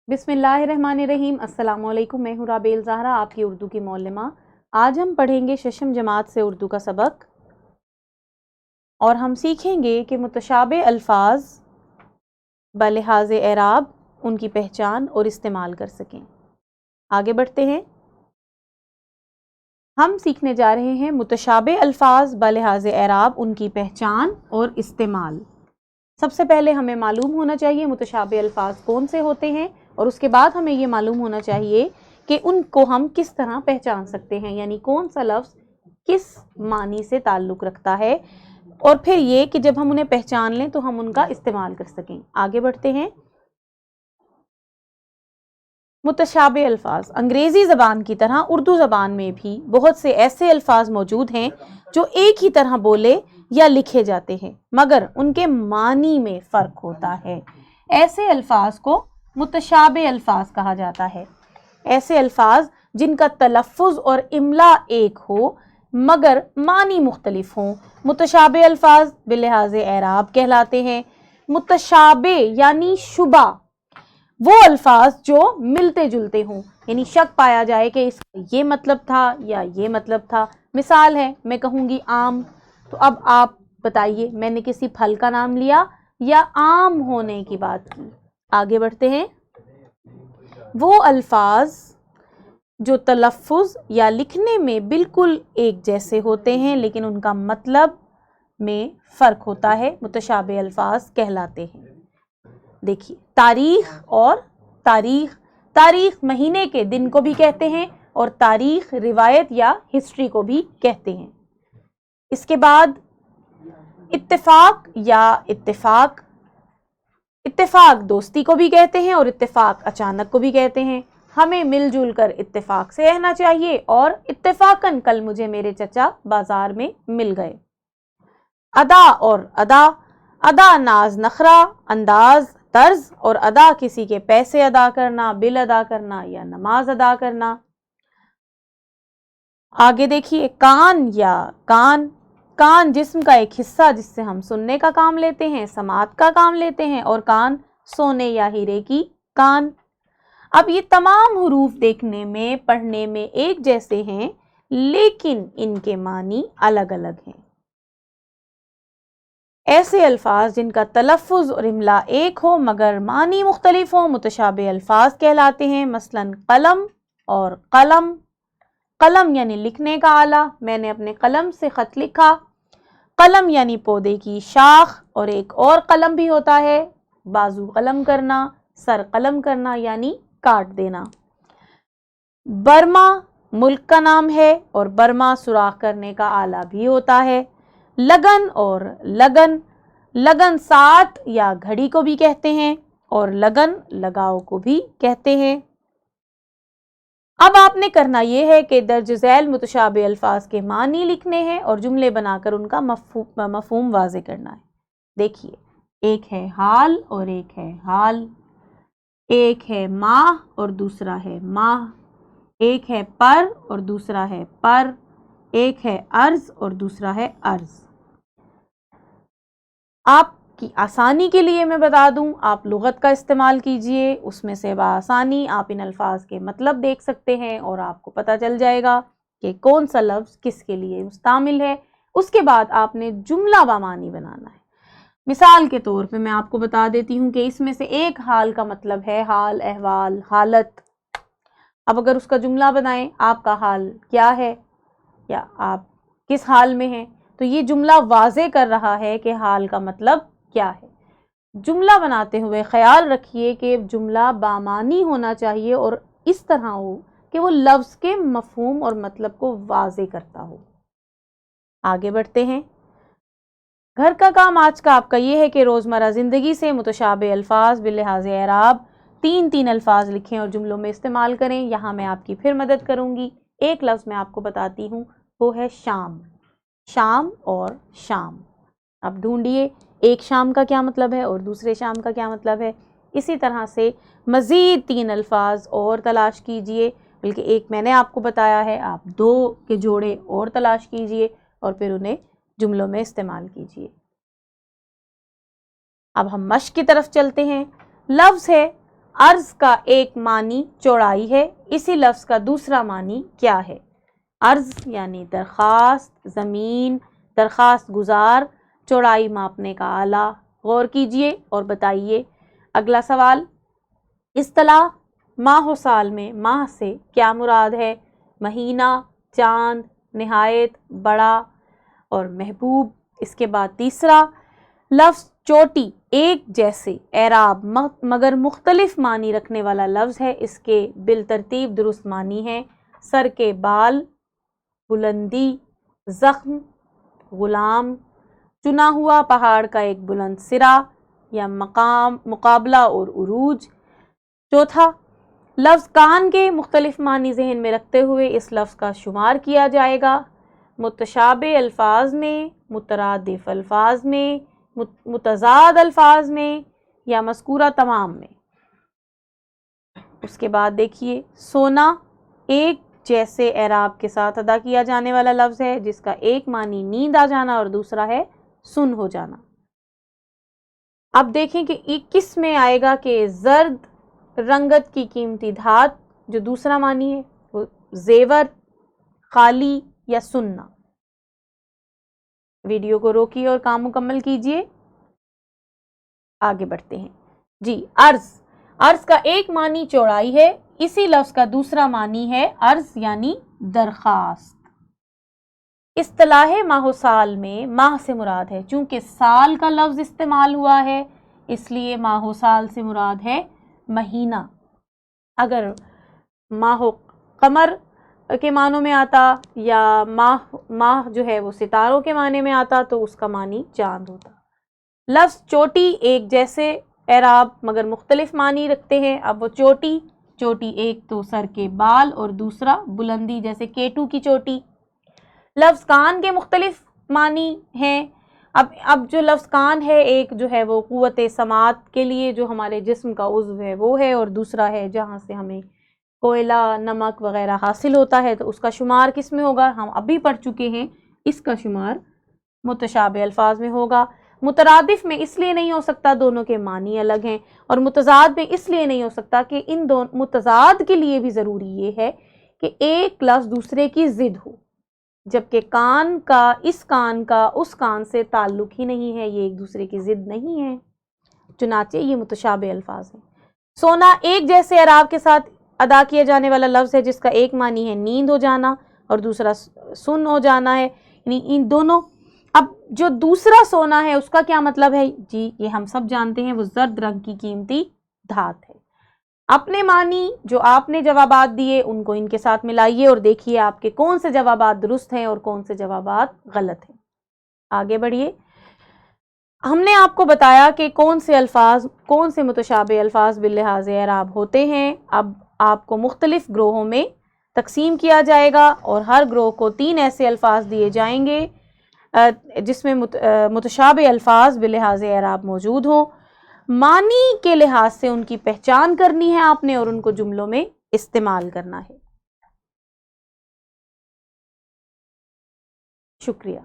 बिस्मिल्लाहिर्रहमानिर्रहीम। अस्सलाम वालेकुम। मैं हूँ राबेल ज़हरा, आपकी उर्दू की मौल्लिमा। आज हम पढ़ेंगे शशम जमात से उर्दू का सबक और हम सीखेंगे कि मुतशाबे अल्फाज बलिहाज एराब उनकी पहचान और इस्तेमाल कर सकें। आगे बढ़ते हैं। हम सीखने जा रहे हैं मुतशाबे अल्फाज बलिहाज एराब उनकी पहचान और इस्तेमाल। सबसे पहले हमें मालूम होना चाहिए मुतशाबे अल्फाज कौन से होते हैं और उसके बाद हमें ये मालूम होना चाहिए कि उनको हम किस तरह पहचान सकते हैं, यानी कौन सा लफ्ज़ किस मानी से ताल्लुक़ रखता है, और फिर ये कि जब हम उन्हें पहचान लें तो हम उनका इस्तेमाल कर सकें। आगे बढ़ते हैं। मुतशाबे अल्फाज अंग्रेज़ी ज़बान की तरह उर्दू ज़बान में भी बहुत से ऐसे अल्फाज मौजूद हैं जो एक ही तरह बोले या लिखे जाते हैं मगर उनके मानी में फ़र्क होता है। ऐसे अल्फाज को मुतशाबे अल्फाज कहा जाता है। ऐसे अल्फाज जिनका तलफ़्फ़ुज़ और इमला एक हो मगर मानी मुख्तलिफ हों, मुतशाबे अल्फाज बिलिहाज़ एराब कहलाते हैं। मुतशाबे यानी शुबा, वो अल्फाज जो मिलते जुलते हों, यानी शक पाया जाए कि इसका ये मतलब था या ये मतलब था। मिसाल है, मैं कहूँगी आम, तो अब आप बताइए मैंने किसी फल का नाम लिया या आम होने की बात की। आगे बढ़ते हैं। वो अल्फाज जो तलफ़्फ़ुज़ या लिखने में बिल्कुल एक जैसे होते हैं लेकिन उनका मतलब में फ़र्क होता है, मुतशाबे अल्फाज कहलाते हैं। देखिए, तारीख महीने के दिन को भी कहते हैं और तारीख रिवायत या हिस्ट्री को भी कहते हैं। इसके बाद इत्तेफाक दोस्ती को भी कहते हैं और इत्तेफाक अचानक को भी कहते हैं। हमें मिलजुल कर इत्तेफाक से रहना चाहिए और इत्तेफाकन कल मुझे मेरे चचा बाजार में मिल गए। अदा नाज नखरा, अंदाज तर्ज, और अदा किसी के पैसे अदा करना, बिल अदा करना या नमाज अदा करना। आगे देखिए, कान जिस्म का एक हिस्सा जिससे हम सुनने का काम लेते हैं, समात का काम लेते हैं, और कान सोने या हीरे की कान। अब ये तमाम हुरूफ देखने में पढ़ने में एक जैसे हैं लेकिन इनके मानी अलग अलग हैं। ऐसे अल्फाज जिनका तलफ़्फ़ुज़ और इमला एक हो मगर मानी मुख्तलिफ हो मुतशाबे अल्फाज कहलाते हैं। मसलन कलम और कलम यानी लिखने का आला, मैंने अपने कलम से ख़त लिखा। कलम यानी पौधे की शाख, और एक और कलम भी होता है, बाजू कलम करना, सर कलम करना यानी काट देना। बर्मा मुल्क का नाम है और बर्मा सुराख करने का आला भी होता है। लगन साथ या घड़ी को भी कहते हैं और लगन लगाव को भी कहते हैं। अब आपने करना यह है कि दर्ज झैल मुतशाबे अल्फाज के मानी लिखने हैं और जुमले बनाकर उनका मफहूम वाज़े करना है। देखिए, एक है हाल और एक है हाल, एक है माह और दूसरा है माह, एक है पर और दूसरा है पर, एक है अर्ज और दूसरा है अर्ज। आपकी आसानी के लिए मैं बता दूं, आप लुगत का इस्तेमाल कीजिए, उसमें से बआसानी आप इन अल्फाज के मतलब देख सकते हैं और आपको पता चल जाएगा कि कौन सा लफ्ज़ किसके लिए मुस्तामिल है। उसके बाद आपने जुमला बामानी बनाना है। मिसाल के तौर पे मैं आपको बता देती हूँ कि इसमें से एक हाल का मतलब है हाल, अहवाल, हालत। अब अगर उसका जुमला बनाएं, आपका हाल क्या है या आप किस हाल में हैं, तो ये जुमला वाज़े कर रहा है कि हाल का मतलब क्या है। जुमला बनाते हुए ख्याल रखिए कि जुमला बामानी होना चाहिए और इस तरह हो कि वो लफ्ज़ के मफहूम और मतलब को वाज़े करता हो। आगे बढ़ते हैं। घर का काम आज का आपका ये है कि रोज़मर्रा ज़िंदगी से मुतशाबे अल्फाज बिलिहाज़ एराब तीन अल्फाज लिखें और जुमलों में इस्तेमाल करें। यहाँ मैं आपकी फिर मदद करूँगी। एक लफ्ज़ मैं आपको बताती हूँ, वो है शाम और शाम। अब ढूंढिए एक शाम का क्या मतलब है और दूसरे शाम का क्या मतलब है। इसी तरह से मज़ीद 3 अल्फाज और तलाश कीजिए, बल्कि एक मैंने आपको बताया है, आप 2 के जोड़े और तलाश कीजिए और फिर उन्हें जुमलों में इस्तेमाल कीजिए। अब हम मश्क की तरफ चलते हैं। लफ्ज़ है عرض کا ایک معنی چوڑائی ہے، اسی لفظ کا دوسرا معنی کیا ہے؟ عرض یعنی درخواست، زمین، درخواست گزار، چوڑائی ماپنے کا آلہ۔ غور کیجئے اور بتائیے۔ اگلا سوال، اصطلاح ماہ و سال میں ماہ سے کیا مراد ہے؟ مہینہ، چاند، نہایت، بڑا اور محبوب۔ اس کے بعد تیسرا، لفظ چوٹی ایک جیسے اعراب مگر مختلف معنی رکھنے والا لفظ ہے، اس کے بالترتیب درست معنی ہیں سر کے بال، بلندی، زخم، غلام، چنا ہوا پہاڑ کا ایک بلند سرا یا مقام، مقابلہ اور عروج۔ چوتھا، لفظ کان کے مختلف معنی ذہن میں رکھتے ہوئے اس لفظ کا شمار کیا جائے گا، متشابہ الفاظ میں، مترادف الفاظ میں، متضاد الفاظ میں یا مذکورہ تمام میں۔ اس کے بعد دیکھیے، سونا ایک جیسے اعراب کے ساتھ ادا کیا جانے والا لفظ ہے جس کا ایک معنی نیند آ جانا اور دوسرا ہے سن ہو جانا۔ اب دیکھیں کہ یہ کس میں آئے گا کہ زرد رنگت کی قیمتی دھات، جو دوسرا معنی ہے وہ زیور، خالی یا سننا۔ ویڈیو کو روکیے اور کام مکمل کیجئے، آگے بڑھتے ہیں۔ جی، عرض کا ایک معنی چوڑائی ہے، اسی لفظ کا دوسرا معنی ہے عرض یعنی درخواست۔ اصطلاح ماہ و سال میں ماہ سے مراد ہے، چونکہ سال کا لفظ استعمال ہوا ہے اس لیے ماہ و سال سے مراد ہے مہینہ۔ اگر ماہ و قمر کے معنوں میں آتا یا ماہ جو ہے وہ ستاروں کے معنی میں آتا تو اس کا معنی چاند ہوتا۔ لفظ چوٹی ایک جیسے اعراب مگر مختلف معنی رکھتے ہیں۔ اب وہ چوٹی ایک تو سر کے بال اور دوسرا بلندی، جیسے کیٹو کی چوٹی۔ لفظ کان کے مختلف معنی ہیں۔ اب جو لفظ کان ہے، ایک جو ہے وہ قوت سماعت کے لیے جو ہمارے جسم کا عضو ہے وہ ہے، اور دوسرا ہے جہاں سے ہمیں کوئلہ، نمک وغیرہ حاصل ہوتا ہے، تو اس کا شمار کس میں ہوگا؟ ہم ابھی پڑھ چکے ہیں، اس کا شمار متشابہ الفاظ میں ہوگا۔ مترادف میں اس لیے نہیں ہو سکتا، دونوں کے معنی الگ ہیں، اور متضاد میں اس لیے نہیں ہو سکتا کہ ان دونوں متضاد کے لیے بھی ضروری یہ ہے کہ ایک لفظ دوسرے کی ضد ہو، جبکہ کان کا اس کان سے تعلق ہی نہیں ہے، یہ ایک دوسرے کی ضد نہیں ہے، چنانچہ یہ متشابہ الفاظ ہیں۔ سونا ایک جیسے اعراب کے ساتھ ادا کیا جانے والا لفظ ہے جس کا ایک معنی ہے نیند ہو جانا اور دوسرا سن ہو جانا ہے، یعنی ان دونوں۔ اب جو دوسرا سونا ہے اس کا کیا مطلب ہے؟ جی یہ ہم سب جانتے ہیں، وہ زرد رنگ کی قیمتی دھات ہے۔ اپنے معنی جو آپ نے جوابات دیے ان کو ان کے ساتھ ملائیے اور دیکھیے آپ کے کون سے جوابات درست ہیں اور کون سے جوابات غلط ہیں۔ آگے بڑھیے۔ ہم نے آپ کو بتایا کہ کون سے متشابہ الفاظ باللحاظ اعراب ہوتے ہیں۔ اب آپ کو مختلف گروہوں میں تقسیم کیا جائے گا اور ہر گروہ کو 3 ایسے الفاظ دیے جائیں گے جس میں متشابہ الفاظ باللحاظ اعراب موجود ہوں۔ معنی کے لحاظ سے ان کی پہچان کرنی ہے آپ نے اور ان کو جملوں میں استعمال کرنا ہے۔ شکریہ۔